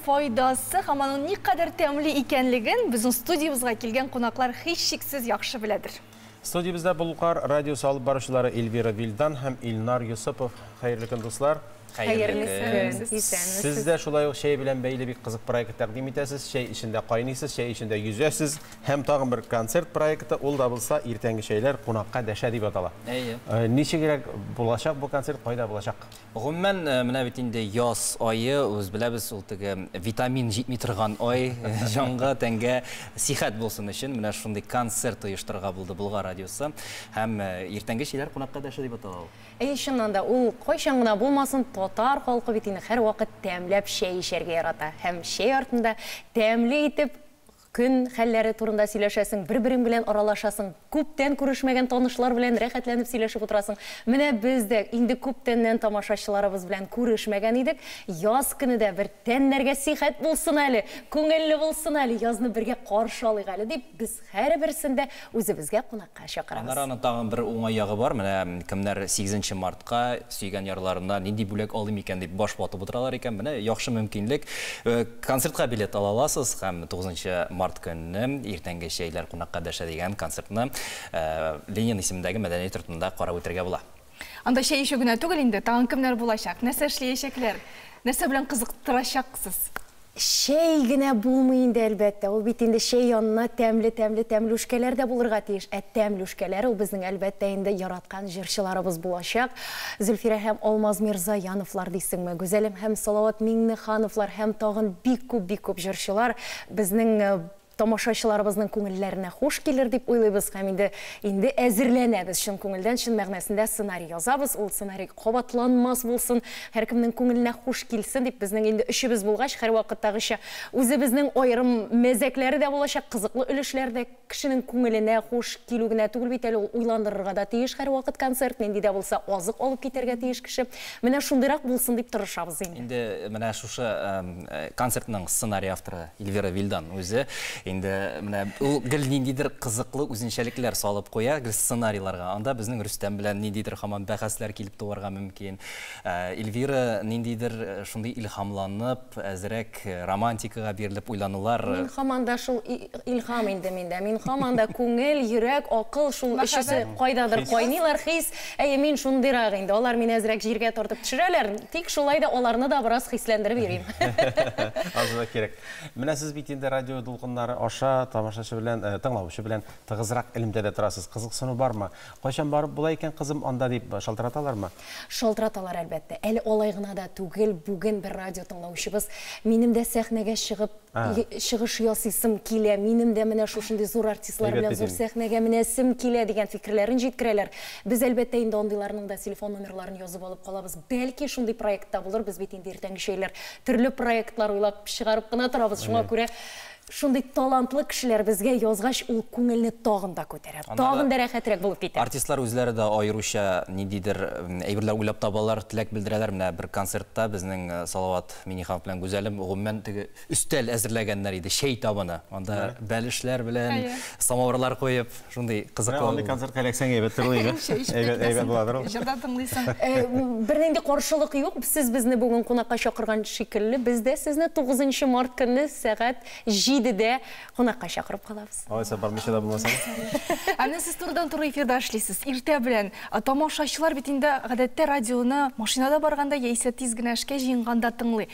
Foydası hamanın ne kadar temli ikenligin bizim stüdyomuzga kelgen konaklar hiç şiksiz yaxşı biledir. Stüdyomuzda bulgar radyosu alıp barışçıları Elvira Vildan hem İlnar Yusupov. Hayırlı gün dostlar. Hayırlı gün. Siz de şulay şey bilen beyli bir kızık proyekt takdim etəsiz. Şey içinde kaynıysız, şey içinde yüzesiz. Hem tağın bir konsert projekti. Ol da bulsa irtengi şeyler konakka deşe deyip atala. Niçe gerek bulaşak bu konsert kayda bulaşak? Мен мына бит инде яз айы, үз билебез, ул теге витамин җитми торган ай, җанга тәнгә сихәт булсын өчен менә шундый концерт оештырырга булды Булгар радиосы. Һәм иртәнге шәйләр кунакка да дип атала ул. Шуннан да ул кайчан гына булмасын, татар халкы бит инде һәр вакыт тәмләп шәй эчәргә ярата. Һәм шәй артында тәмле итеп Gün хәлләре турында сөйләшәсең, бер-берең белән аралашасың, күптән күрешмәгән танышлар белән рәхәтләнеп сөйләшеп утырасың. Менә без дә инде күптәннән тамашачыларыбыз белән күрешмәгән идек. Яз көне дә бер тәннәргә сихәт булсын әле, күңелле булсын әле, язны бергә каршы алыйк әле дип, без һәрберсендә үзебезгә кунакка чакырабыз. Аның тагын бер уңай ягы бар. Менә кемнәр 8 мартка сөйгән ярларына нинди бүләк алыйм икән дип баш ватып утыралар икән. Менә яхшы мөмкинлек. Концертка билет ала аласыз һәм 9 март көнне иртәнге шәйләр кунакка дәшә дигән концертны Ленин исемендәге мәдәният йортында карап үтәргә була. Анда шәй ишү генә түгел инде, тагын кемнәр булачак, нәрсә эшләячәкләр, нәрсә белән кызыктырачаксыз? Шәй генә булмый инде әлбәттә. Ул бит инде шәй янына тәмле-тәмлүшкәләр дә булырга тиеш. Тәмлүшкәләр ул безнең әлбәттә инде яраткан җырчыларыбыз булачак. Зөлфирә һәм Алмаз Мирзаяновлар дисеңме, Гүзәлем һәм Салават Миңнехановлар һәм тагын бик күп җырчылар безнең тамашачыларыбызның күңелләренә хуш килер дип уйлыйбыз һәм инде әзерләнәбез. Чын күңелдән, чын мәгънәсендә сценарий язабыз. Ул сценарий кабатланмас булсын, һәркемнең күңеленә хуш килсен дип безнең инде эшебез булгач, һәр вакыттагыча үзебезнең аерым мәзәкләре дә булачак, кызыклы өлешләр дә кешенең күңеленә хуш килү генә түгел бит әле, ул уйландырырга да тиеш һәр вакыт концерт, нинди дә булса азык алып китәргә тиеш кеше. Менә шундыйрак булсын дип тырышабыз инде. Инде менә шушы концертның сценарий авторы Эльвира Вильдан үзе инде менә ул гел ниндидер кызыклы үзенчәлекләр салып куя сценарийларга. Анда безнең Рөстәм белән ниндидер һаман бәхәсләр килеп туарга мөмкин. Эльвира ниндидер шундый илһамланып, әзрәк романтикага бирелеп уйланулар. Мин һаман да шул илһам инде миндә. Мин һаман да күңел, йөрәк, акыл шул өчесе кайдадыр кайнылар хис. Мин шундыйрак инде. Алар мине әзрәк җиргә тартып төшерәләр. Тик шулай да аларны да бераз хисләндереп йөрим. Азы кирәк. Менә сез бит инде радио дулкыннары аша тамашачы белән, тыңлаучы белән тыгызрак элемтәдә торасыз. Кызыксыну бармы? Кайчан барып була икән кызым анда дип шалтыраталармы? Шалтыраталар әлбәттә. Әле алай гына да түгел, бүген бер радио тыңлаучыбыз минем дә сәхнәгә чыгып чыгыш ясыйсым килә, минем дә менә шушындый зур артистлар белән зур сәхнәгә менәсем килә дигән фикерләрен җиткерәләр. Без әлбәттә инде андыйларның да телефон номерларын язып алып калабыз. Бәлки шундый проектта булыр, без бит инде иртәнге шәйләр төрле проектлар уйлап чыгарып кына торабыз. Шуңа күрә шундый талантлы кешеләр безгә язгач ул күңелне тагын да күтәрә. Тагын да рәхәтрәк булып китә. Артистлар үзләре дә аеруча ниндидер әйберләр уйлап табалар, теләк белдерәләр. Менә бер концертта безнең Салават Миңнеханов белән Гүзәлем гомумән теге өстәл әзерләгәннәр иде, шәй табыны. Анда бәлешләр белән самавырлар куеп, шундый кызыклы. Андый концерт калексәң әйбәт түгел иде. Әйбәт буладыр ул. Җырда тыңлыйсың. Бернинди каршылык юк. Сез безне бүген кунакка чакырган шикелле, без дә сезне 9 март көнне сәгать 7-дә кунакка чакырып калабыз. Алайса бармыйча да булмаса. Аны сез турыдан туры эфирдә эшлисез. Иртә белән тамашачылар бит инде гадәттә радионы машинада барганда яисә тиз генә эшкә җыенганда тыңлый.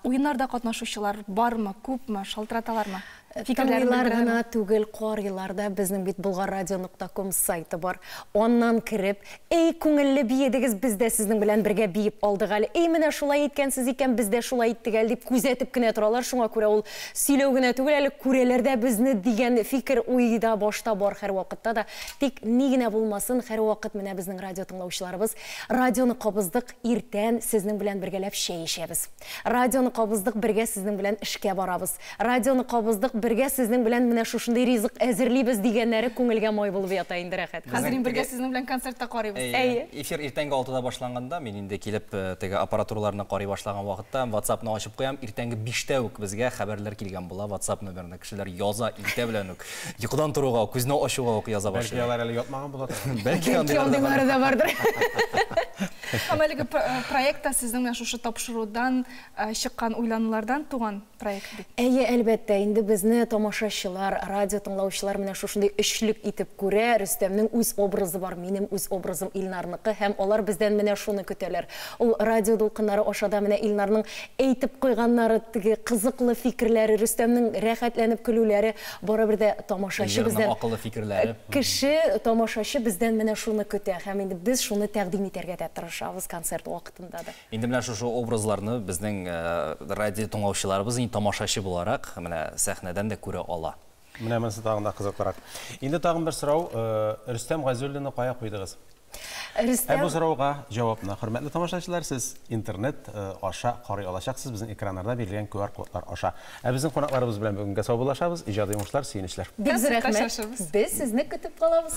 Уеннарда катнашучылар бармы, күпме, шалтыраталармы? Фикерләр гына түгел, карыйларда безнең бит bulgarradio.com сайты бар. Аннан кирип, күңелле биедегез, без дә сезнең белән бергә биеп алдык әле. Менә шулай иткәнсез икән, без дә шулай иттек әле дип күзәтеп кенә торалар. Шуңа күрә ул сөйләү генә түгел, әле күрәләрдә безне дигән фикер уйда башта бар һәр вакытта да. Тик ни генә булмасын, һәр вакыт менә безнең радио тыңлаучыларыбыз радионы кабыздык, иртән сезнең белән бергәләп шәй эчәбез. Радионы кабыздык, бергә сезнең белән эшкә барабыз. Радионы кабыздык, бергә сезнең белән менә шушындый ризык әзерлибез дигәннәре күңелгә май булып ята инде рәхәт. Хәзер бергә сезнең белән концертта карыйбыз. Эфир иртәнге 6-да башланганда, мин инде килеп теге аппаратураларны карый башлаган вакытта WhatsApp-ны ачып куям. Иртәнге 5-тә үк безгә хәбәрләр килгән була WhatsApp номерына. Кешеләр яза иртә белән үк. Йокыдан торуга, күзне ачуга үк яза башлый. Бәлки алар әле ятмаган була. Бәлки андыйлар да бардыр. Әлеге проектта сезнең менә шушы тапшырудан чыккан уйланулардан туган проект бит. Әйе, әлбәттә, инде безне тамашачылар, радио тыңлаучылар менә шушындай өчлек итеп күрә. Рөстәмнең үз образы бар, минем үз образым Илнарныкы, һәм алар бездән менә шуны көтәләр. Ул радио дулкыннары ашада менә Илнарның әйтеп куйганнары, теге кызыклы фикерләре, Рөстәмнең рәхәтләнеп көлүләре, барыбер дә тамашачы бездән акыллы фикерләре. Кеше тамашачы бездән менә шуны көтә, һәм инде biz шуны тәкъдим итәргә дә тырышабыз концерт вакытында да. Инде менә шушы образларны безнең радио тыңлаучыларыбыз тамашачы буларак менә сәхнәдән дә күрә ала. Менә монысы тагын да кызыклырак. Инде тагын бер сорау, Рөстәм Газуллинны кая куйдыгыз? Бу сорауга җавапны, хөрмәтле тамашачылар, сез интернет аша карый алачаксыз, безнең экраннарда бирелгән QR кодлар аша. Безнең кунакларыбыз белән бүгенгә саубуллашабыз, иҗади йомышлар, сөенечләр. Без рәхмәт. Без сезне көтеп калабыз.